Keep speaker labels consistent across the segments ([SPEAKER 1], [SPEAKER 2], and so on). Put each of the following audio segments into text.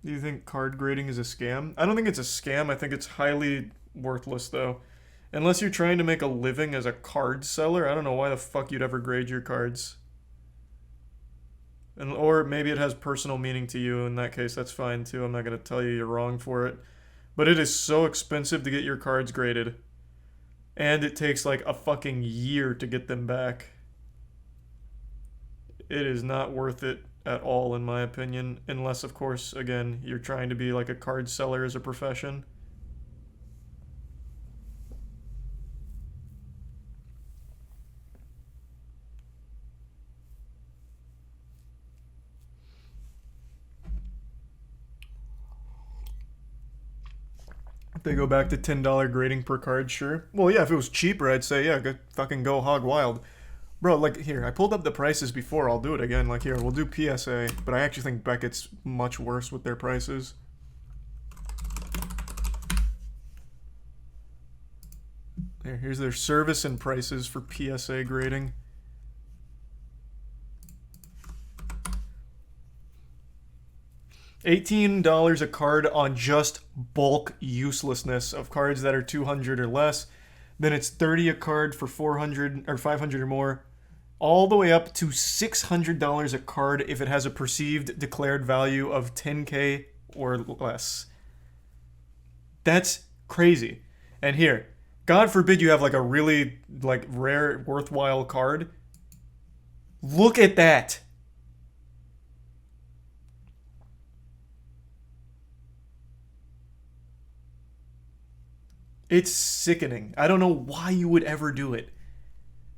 [SPEAKER 1] Do you think card grading is a scam? I don't think it's a scam. I think it's highly worthless, though. Unless you're trying to make a living as a card seller, I don't know why the fuck you'd ever grade your cards. And, or maybe it has personal meaning to you. In that case, that's fine too. I'm not going to tell you you're wrong for it. But it is so expensive to get your cards graded. And it takes like a fucking year to get them back. It is not worth it at all, in my opinion. Unless, of course, again, you're trying to be like a card seller as a profession. If they go back to $10 grading per card, sure. Well, yeah, if it was cheaper, I'd say, yeah, go, fucking go hog wild. Bro, like, here, I pulled up the prices before. I'll do it again. Like, here, we'll do PSA. But I actually think Beckett's much worse with their prices. Here's their service and prices for PSA grading. $18 a card on just bulk uselessness of cards that are 200 or less. Then it's 30 a card for 400 or 500 or more. All the way up to $600 a card if it has a perceived declared value of 10k or less. That's crazy. And here, God forbid you have like a really like rare, worthwhile card. Look at that. It's sickening. I don't know why you would ever do it.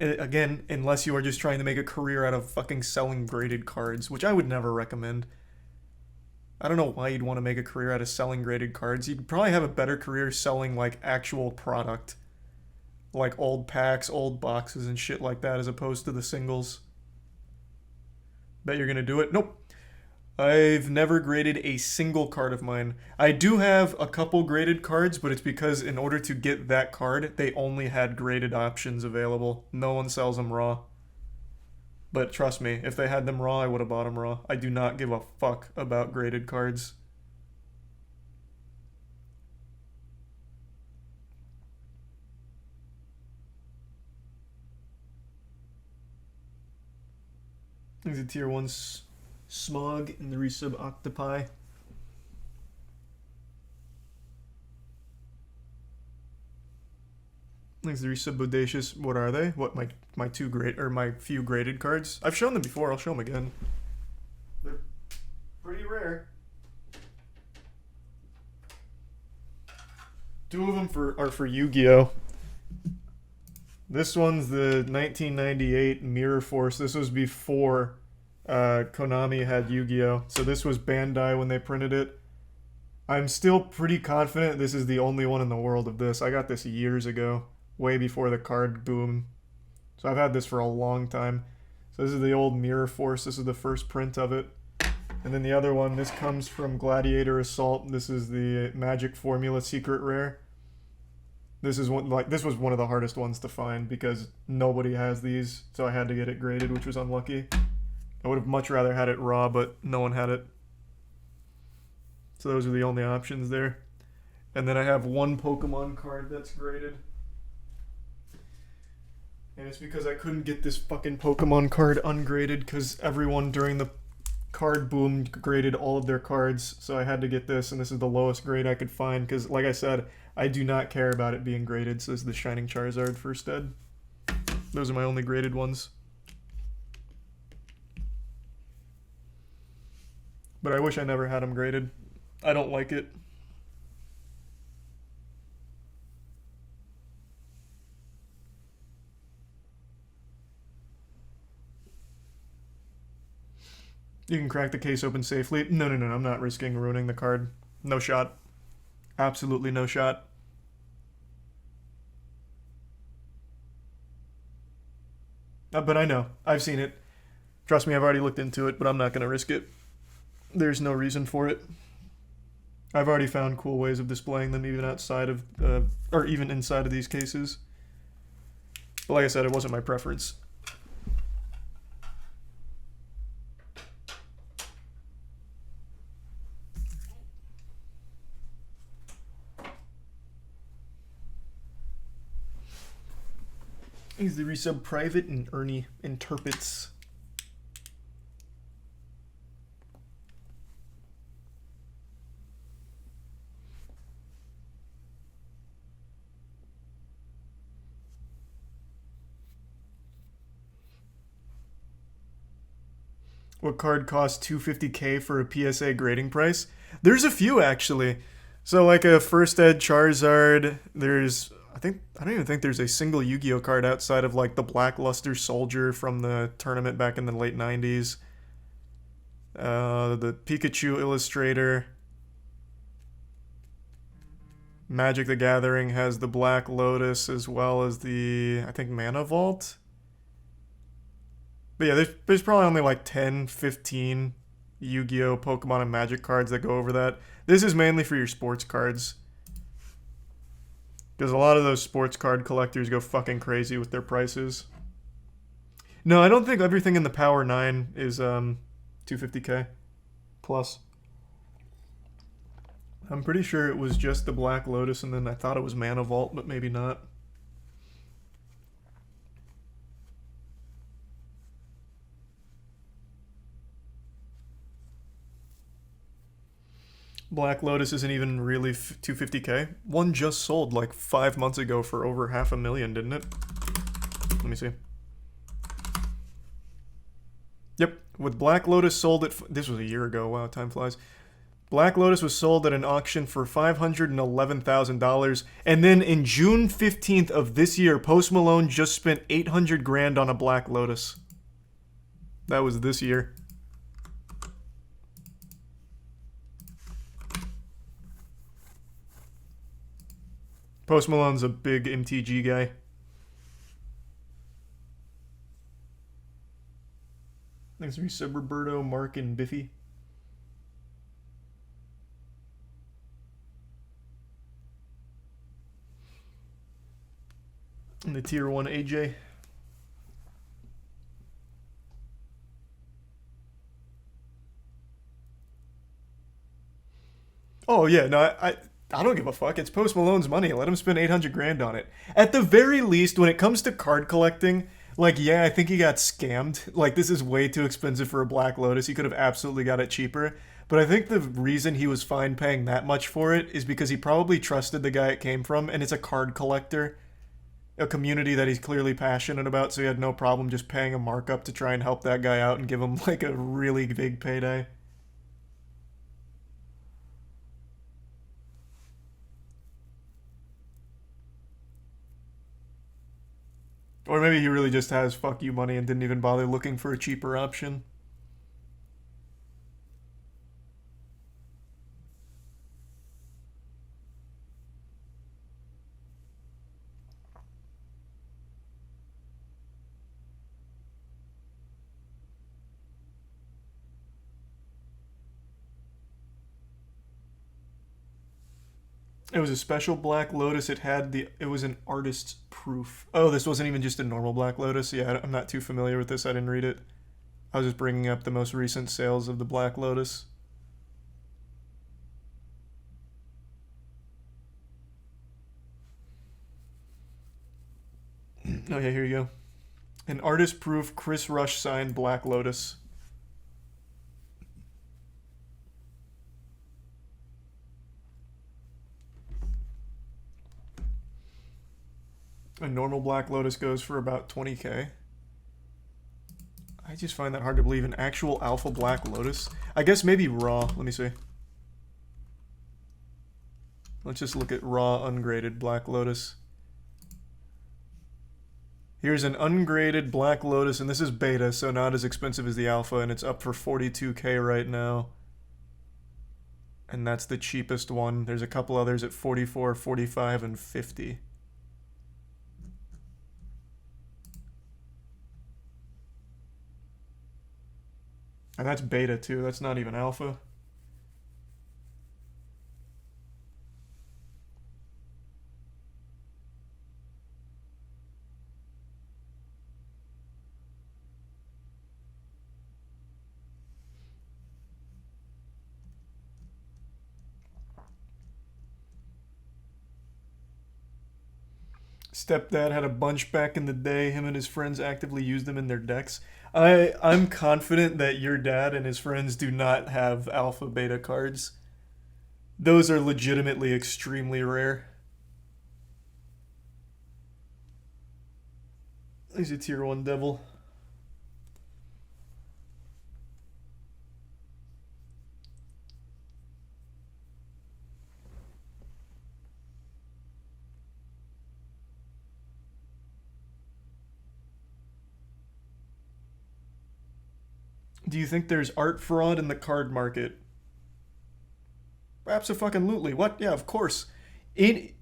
[SPEAKER 1] Again, unless you are just trying to make a career out of fucking selling graded cards, which I would never recommend. I don't know why you'd want to make a career out of selling graded cards. You'd probably have a better career selling like actual product. Like old packs, old boxes, and shit like that, as opposed to the singles. Bet you're gonna do it? Nope. I've never graded a single card of mine. I do have a couple graded cards, but it's because in order to get that card, they only had graded options available. No one sells them raw. But trust me, if they had them raw, I would have bought them raw. I do not give a fuck about graded cards. There's a tier 1 smog in the resub octopi. Thanks the resub bodacious. What are they? What my two great or my few graded cards? I've shown them before. I'll show them again. They're pretty rare. Two of them are for Yu-Gi-Oh. This one's the 1998 Mirror Force. This was before Konami had Yu-Gi-Oh. So this was Bandai when they printed it. I'm still pretty confident this is the only one in the world of this. I got this years ago, way before the card boom. So I've had this for a long time. So this is the old Mirror Force. This is the first print of it. And then the other one, this comes from Gladiator Assault. This is the Magic Formula Secret Rare. This was one of the hardest ones to find because nobody has these, so I had to get it graded, which was unlucky. I would have much rather had it raw, but no one had it. So those are the only options there. And then I have one Pokemon card that's graded. And it's because I couldn't get this fucking Pokemon card ungraded because everyone during the card boom graded all of their cards. So I had to get this, and this is the lowest grade I could find because, like I said, I do not care about it being graded. So this is the Shining Charizard first ed. Those are my only graded ones. But I wish I never had them graded. I don't like it. You can crack the case open safely. No, I'm not risking ruining the card. No shot. Absolutely no shot. But I know. I've seen it. Trust me, I've already looked into it, but I'm not going to risk it. There's no reason for it. I've already found cool ways of displaying them even outside of, or even inside of these cases. But like I said, it wasn't my preference. He's the resub private and Ernie interprets. What card costs 250k for a PSA grading price? There's a few actually. So like a first ed Charizard, there's I don't even think there's a single Yu-Gi-Oh card outside of like the Blackluster Soldier from the tournament back in the late 90s. The Pikachu Illustrator. Magic the Gathering has the Black Lotus as well as the, I think, Mana Vault. But yeah, there's probably only like 10, 15 Yu-Gi-Oh, Pokemon, and Magic cards that go over that. This is mainly for your sports cards. Because a lot of those sports card collectors go fucking crazy with their prices. No, I don't think everything in the Power 9 is 250k plus. I'm pretty sure it was just the Black Lotus, and then I thought it was Mana Vault, but maybe not. Black Lotus isn't even really 250k. One just sold like 5 months ago for over $500,000, didn't it? Let me see. Yep, with Black Lotus sold at... This was a year ago. Wow, time flies. Black Lotus was sold at an auction for $511,000. And then in June 15th of this year, Post Malone just spent 800 grand on a Black Lotus. That was this year. Post Malone's a big MTG guy. Thanks to be Sub Roberto, Mark, and Biffy. And the tier 1 AJ. Oh yeah, no, I don't give a fuck. It's Post Malone's money. Let him spend 800 grand on it. At the very least, when it comes to card collecting, like, yeah, I think he got scammed. Like, this is way too expensive for a Black Lotus. He could have absolutely got it cheaper. But I think the reason he was fine paying that much for it is because he probably trusted the guy it came from, and it's a card collector. A community that he's clearly passionate about, so he had no problem just paying a markup to try and help that guy out and give him, like, a really big payday. Or maybe he really just has fuck you money and didn't even bother looking for a cheaper option. It was a special Black Lotus. It was an artist's proof. Oh, this wasn't even just a normal Black Lotus. Yeah, I'm not too familiar with this. I didn't read it. I was just bringing up the most recent sales of the Black Lotus. Oh yeah, here you go. An artist proof Chris Rush signed Black Lotus. A normal Black Lotus goes for about 20k. I just find that hard to believe. An actual Alpha Black Lotus? I guess maybe raw. Let me see. Let's just look at raw ungraded Black Lotus. Here's an ungraded Black Lotus, and this is beta, so not as expensive as the Alpha, and it's up for 42k right now. And that's the cheapest one. There's a couple others at 44, 45, and 50. And that's beta too, that's not even alpha. Stepdad had a bunch back in the day. Him and his friends actively used them in their decks. I'm confident that your dad and his friends do not have alpha beta cards. Those are legitimately extremely rare. He's a tier 1 devil. Do you think there's art fraud in the card market? Abso-fucking-lutely. What? Yeah, of course. This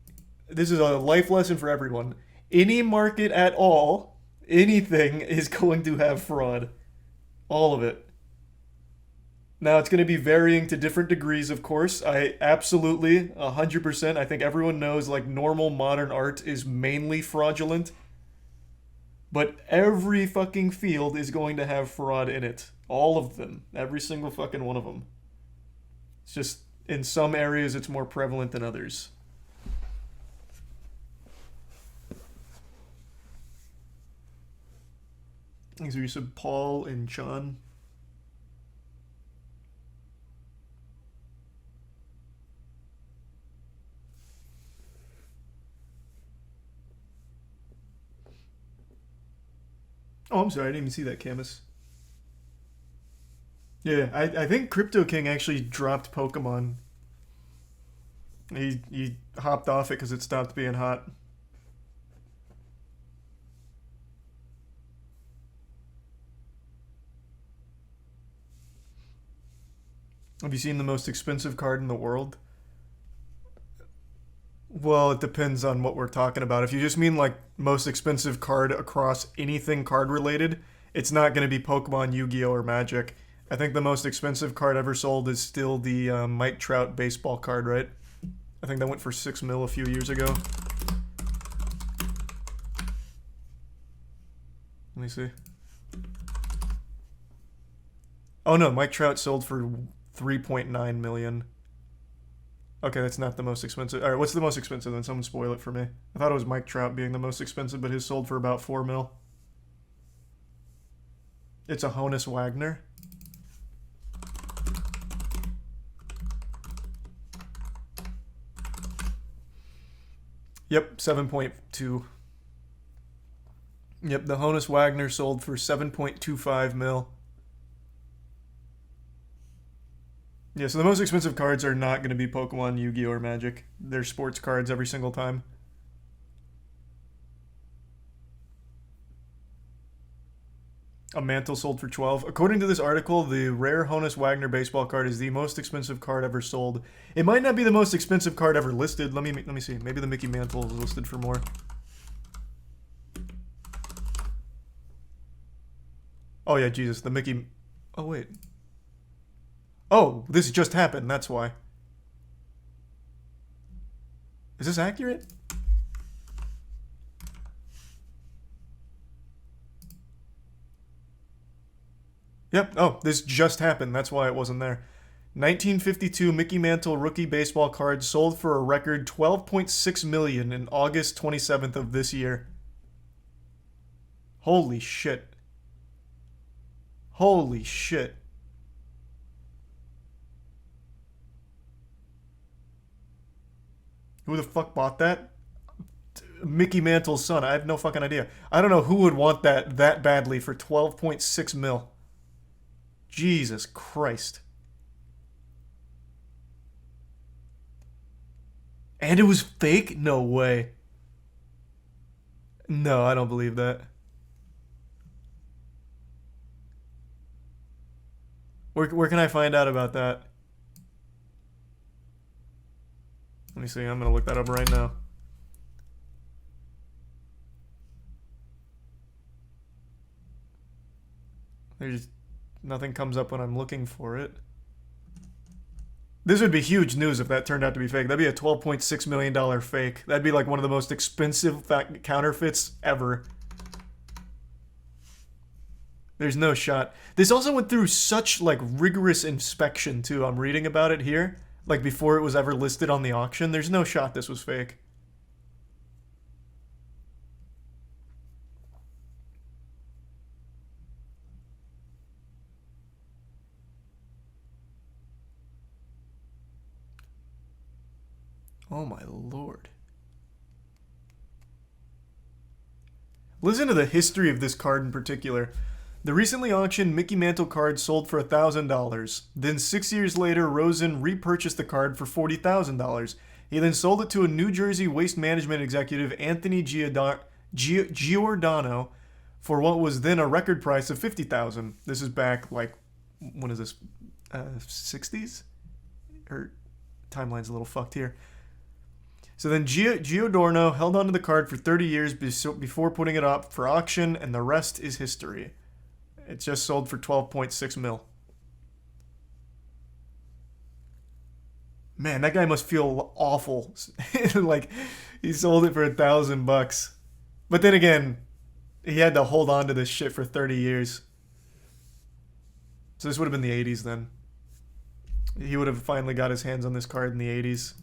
[SPEAKER 1] is a life lesson for everyone. Any market at all, anything is going to have fraud. All of it. Now, it's going to be varying to different degrees, of course. I absolutely, 100%, I think everyone knows, like, normal modern art is mainly fraudulent. But every fucking field is going to have fraud in it. All of them. Every single fucking one of them. It's just, in some areas, it's more prevalent than others. These are you said Paul and John. Oh, I'm sorry, I didn't even see that, Camus. Yeah, I think Crypto King actually dropped Pokemon. He hopped off it because it stopped being hot. Have you seen the most expensive card in the world? Well, it depends on what we're talking about. If you just mean like most expensive card across anything card related, it's not going to be Pokemon, Yu-Gi-Oh, or Magic. I think the most expensive card ever sold is still the Mike Trout baseball card, right? I think that went for 6 mil a few years ago. Let me see. Oh no, Mike Trout sold for 3.9 million. Okay, that's not the most expensive. All right, what's the most expensive then? Someone spoil it for me. I thought it was Mike Trout being the most expensive, but his sold for about 4 mil. It's a Honus Wagner. Yep, 7.2. Yep, the Honus Wagner sold for 7.25 mil. Yeah, so the most expensive cards are not going to be Pokemon, Yu-Gi-Oh, or Magic. They're sports cards every single time. A Mantle sold for 12. According to this article, the rare Honus Wagner baseball card is the most expensive card ever sold. It might not be the most expensive card ever listed. Let me see. Maybe the Mickey Mantle is listed for more. Oh yeah, Jesus, the Mickey... Oh wait. Oh, this just happened, that's why. Is this accurate? Yep, oh, this just happened, that's why it wasn't there. 1952 Mickey Mantle rookie baseball card sold for a record 12.6 million in August 27th of this year. Holy shit. Holy shit. Who the fuck bought that? Mickey Mantle's son. I have no fucking idea. I don't know who would want that badly for 12.6 mil. Jesus Christ. And it was fake? No way. No, I don't believe that. Where can I find out about that? Let me see. I'm going to look that up right now. There's nothing comes up when I'm looking for it. This would be huge news if that turned out to be fake. That'd be a $12.6 million fake. That'd be like one of the most expensive counterfeits ever. There's no shot. This also went through such like rigorous inspection too. I'm reading about it here. Like before it was ever listed on the auction. There's no shot this was fake. Oh my lord. Listen to the history of this card in particular. The recently auctioned Mickey Mantle card sold for $1,000. Then 6 years later, Rosen repurchased the card for $40,000. He then sold it to a New Jersey waste management executive, Anthony Giordano, for what was then a record price of $50,000. This is back, like, when is this? 60s? Or timeline's a little fucked here. So then Giordano held onto the card for 30 years before putting it up for auction, and the rest is history. It just sold for 12.6 mil. Man, that guy must feel awful. Like, he sold it for $1,000. But then again, he had to hold on to this shit for 30 years. So this would have been the 80s then. He would have finally got his hands on this card in the 80s.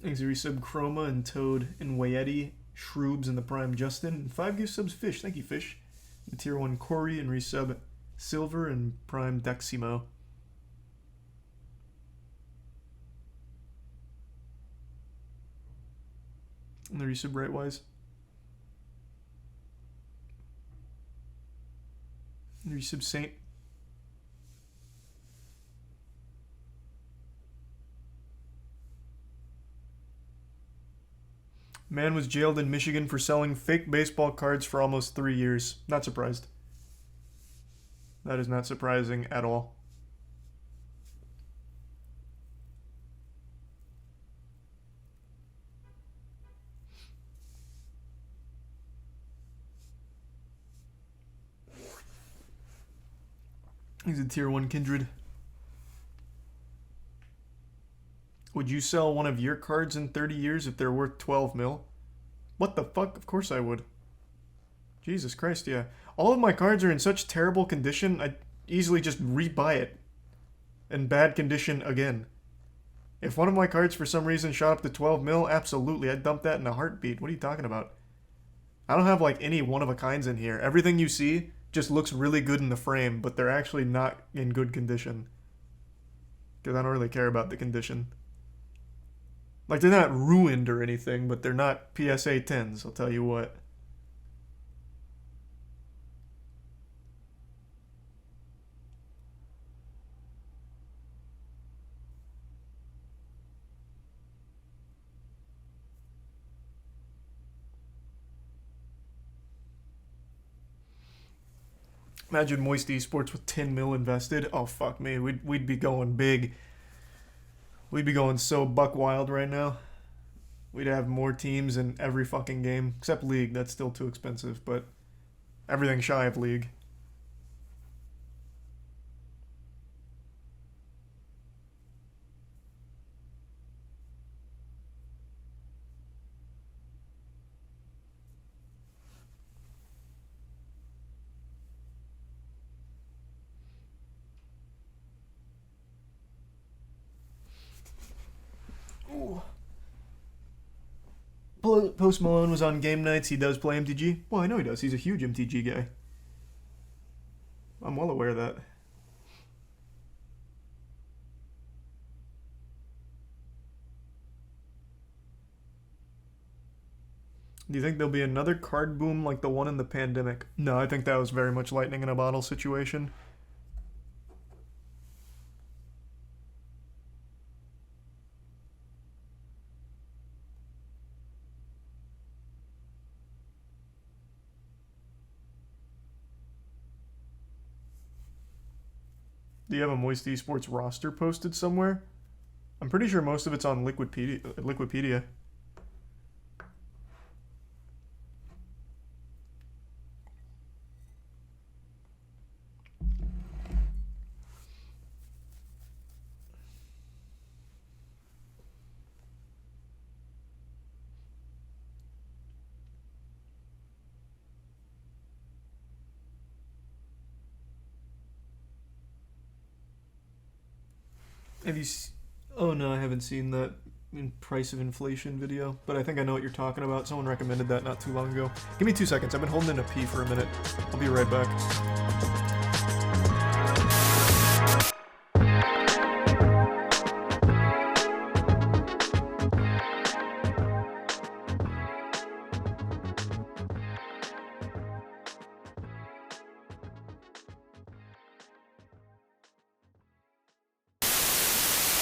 [SPEAKER 1] Exiri sub Chroma and Toad and Wayeti, Shroobs and the Prime Justin, and 5 gift subs Fish. Thank you, Fish. The tier 1 Corey and resub Silver and Prime Deximo. And the resub Rightwise. And the resub Saint. Man was jailed in Michigan for selling fake baseball cards for almost 3 years. Not surprised. That is not surprising at all. He's a tier 1 Kindred. Would you sell one of your cards in 30 years if they're worth 12 mil? What the fuck? Of course I would. Jesus Christ, yeah. All of my cards are in such terrible condition, I'd easily just rebuy it. In bad condition again. If one of my cards for some reason shot up to 12 mil, absolutely, I'd dump that in a heartbeat. What are you talking about? I don't have like any one-of-a-kinds in here. Everything you see just looks really good in the frame, but they're actually not in good condition. Because I don't really care about the condition. Like, they're not ruined or anything, but they're not PSA 10s, I'll tell you what. Imagine MoistCr1tikal with 10 mil invested. Oh, fuck me. We'd be going big. We'd be going so buck wild right now. We'd have more teams in every fucking game. Except League. That's still too expensive, but everything shy of League. Ooh. Post Malone was on game nights. He does play MTG. Well, I know he does. He's a huge MTG guy. I'm well aware of that. Do you think there'll be another card boom like the one in the pandemic? No, I think that was very much lightning in a bottle situation. Do you have a MoistCr1tikal roster posted somewhere? I'm pretty sure most of it's on Liquipedia. Have you? Oh no, I haven't seen that. price of inflation video, but I think I know what you're talking about. Someone recommended that not too long ago. Give me 2 seconds. I've been holding in a pee for a minute. I'll be right back.